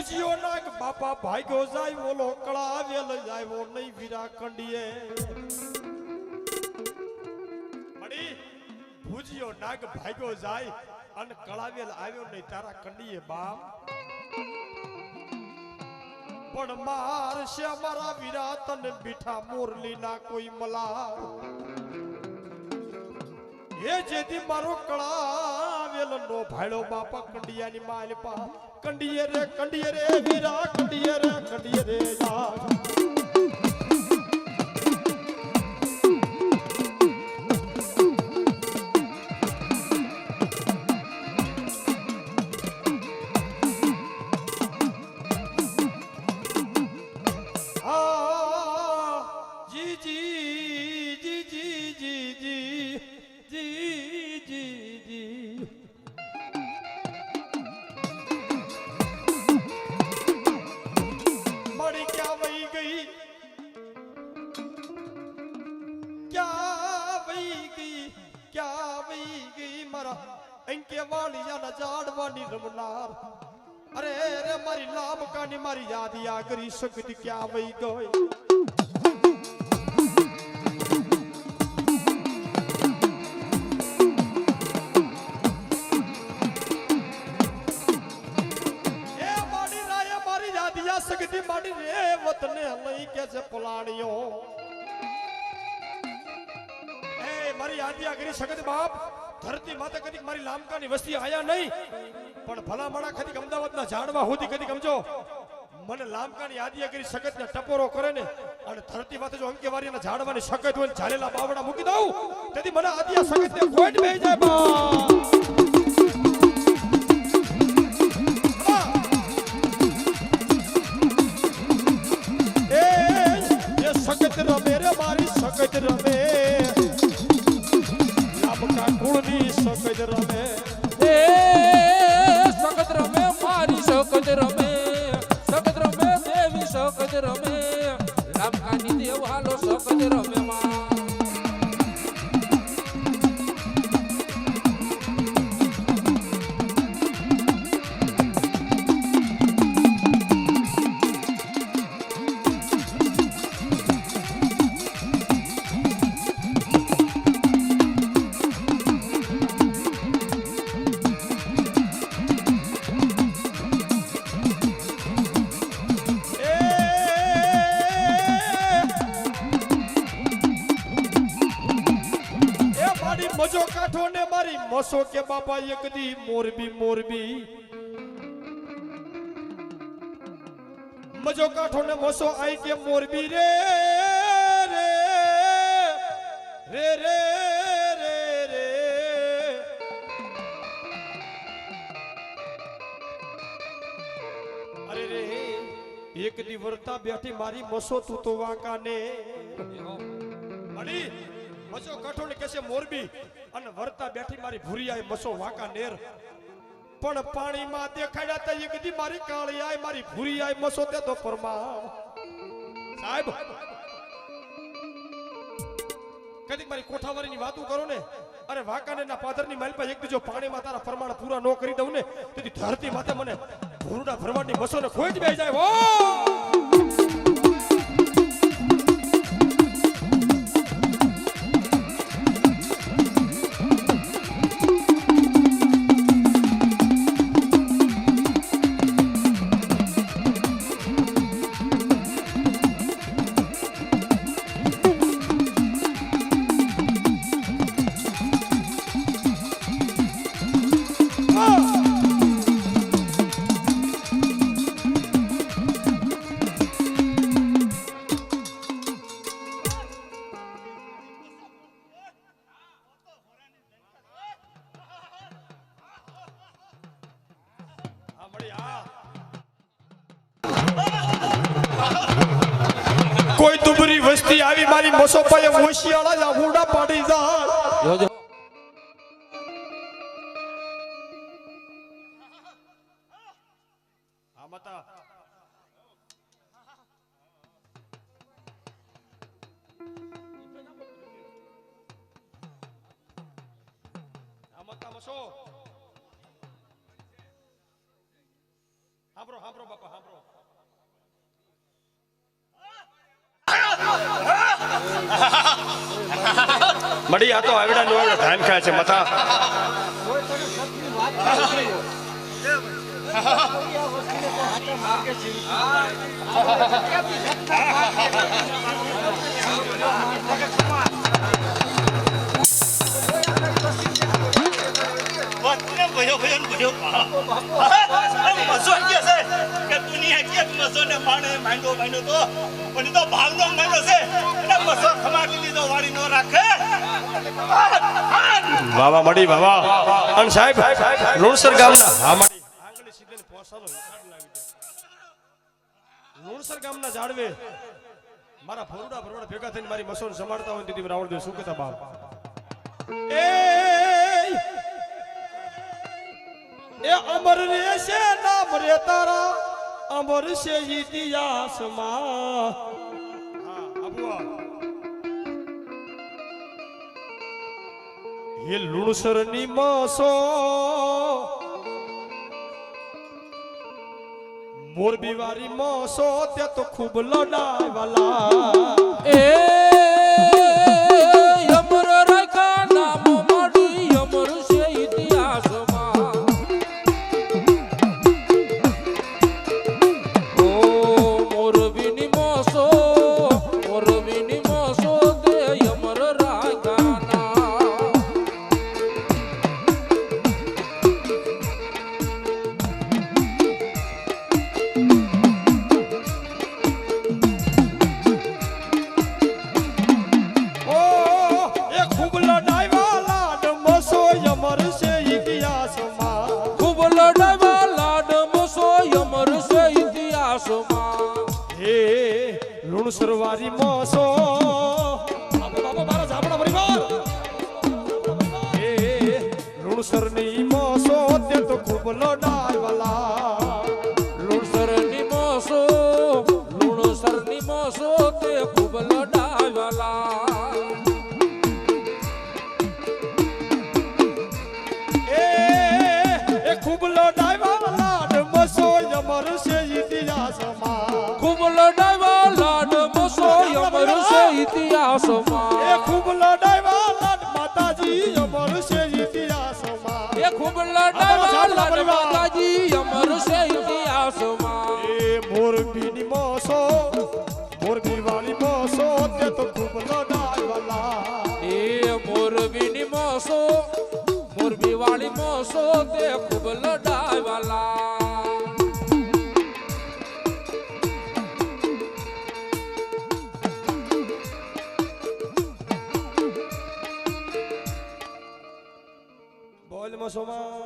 ભુજિયો નાગ બાપા ભાગ્યો જાય ઓલો કળા વેલ આવ્યો નહીં વીરા કંડીએ મળી ભુજિયો નાગ ભાગ્યો જાય અને કળાવેલ આવ્યો નહીં તારા કંડીએ બાપ પણ માર છે અમારા વીરા તને મીઠા મોરલી ના કોઈ મલાર એ જેથી મારો કળાવેલ નો ભાડો બાપા કંડિયાની માલ પા કંડિયે રે વીરા કંડિયે રે યાર अरे रे मारी लाभ कानी मारी याद या करी शक्ति क्या वही गई ए मारी राय मारी याद या शक्ति मारी रे वतने लई कैसे पुलानियो ए मारी याद या करी शक्ति बाप धरती माता कदी मारी लामकानी वस्ती आया नहीं पण भला मणा कदी अमदावादना झाडवा होती कदी गमजो મને લામકાની યાદિયા કરી સગત ને ટપોરો કરે ને અને ધરતી માથે જો અંકેવારીના ઝાડવાની સગત હોય ઝાલેલા બાવડા મૂકી દઉં તેથી મને આદિયા સગત ને કોઈટ બેહી જાય બા એ સગત રમે રે મારી સગત રમે લામકા કુળની સગત રમે સગત રમે મારી સગત રમે સગત રમે દેવી સગત રમે લામકાની દેવાલો સગત રમે માં मजो काठो ने मारी मसो के बापा एक दी मोरबी मोरबी मजो काठो ने मसो आई के मोरबी रे रे रे रे रे रे अरे रे एक दी वर्ता बैठी मारी मसो तू तो वाका ने अड़ी मसो काठो ने कैसे मोरबी અને વર્તા બેઠી મારી ભૂરિયાએ મસો વાકા નેર પણ પાણીમાં દેખાડ્યા તા એક દી મારી કાળિયાએ મારી ભૂરિયાએ મસો તે તો પરમા સાહેબ કદી મારી કોઠાવારીની વાતો કરો ને અરે વાકાને ના પાદરની માલ પર એક દી જો પાણીમાં તારા પ્રમાણ પૂરા નો કરી દઉં ને તેથી ધરતી માથે મને ભૂરડા ભરવાડની મસો ને ખોઈ જ બેહી જાય ઓ कोई दुबरी वस्ती आवी मारी मसो पाए होशियाला जा हुडा पाड़ी जा आमता आमता मसो હાંભળો હાંભળો બાપા હાંભળો. મડી આ તો આવડા નો આવડા ધાન ખાય છે મથા. ભયો મસો કે છે કે દુનિયા કે મસો ને માણે માંડો તો પણ તો ભાવનો માંડો છે એટલે મસો ખમાડી લીધો વાળી નો રાખે. વાવા મડી વાવા. અને સાહેબ લુણસર ગામના હા મડી આંગળી સીધે પોસાનો હિસાબ લાવી દે. લુણસર ગામના જાડવે મારા ભરોડા ભેગા થઈને મારી મસોને સંભાળતા હોય દીદી રાવણ દે શું કહેતા બાપ. એ અમર રે છે નામ રે તારા અમર છે ઇતિહાસમાં. હા આબુઆ એ લુણસર ની મસો મોરબી વાળી મસો તે તો ખૂબ લડાઈ વાલા. એ અમર રાખા નામ મળી અમર છે ઇતિહાસમાં. ઓ મોરબીની મોસો તે અમર રાખા નામ. ઓ એ ખૂબ લડાઈ વાલા મસો અમર છે ઇતિહાસમાં. ખૂબ લડાવા લાડ મોસો અમર છે ઇતિહાસમાં. હે લુણસર વાળી મસો બાપા મારા જાપડા પરિવાર. હે લુણસર ની મસો તે તો ખૂબ લડાઈ વાલા. લુણસરની મોસો તે ખૂબ લડાવાલા. એ ખૂબ લડાઈ વાલા મસો અમર છે ઇતિહાસમાં. ખૂબ લડાવા લાડ મોસો અમર છે ઇતિહાસમાં. એ ખૂબ લડાઈ વાલા માતાજી અમર છે ઇતિહાસમાં. એ ખૂબ લડાવા લાડ માતાજી અમર છે ઇતિહાસમાં. એ મોરબીની મસો મોરબી વાળી મસો તે તો ખૂબ લડાઈ વાલા. એ મોરબીની વાળી મોસો તે ખૂબ લડાવાલા. બોલ મસોમાં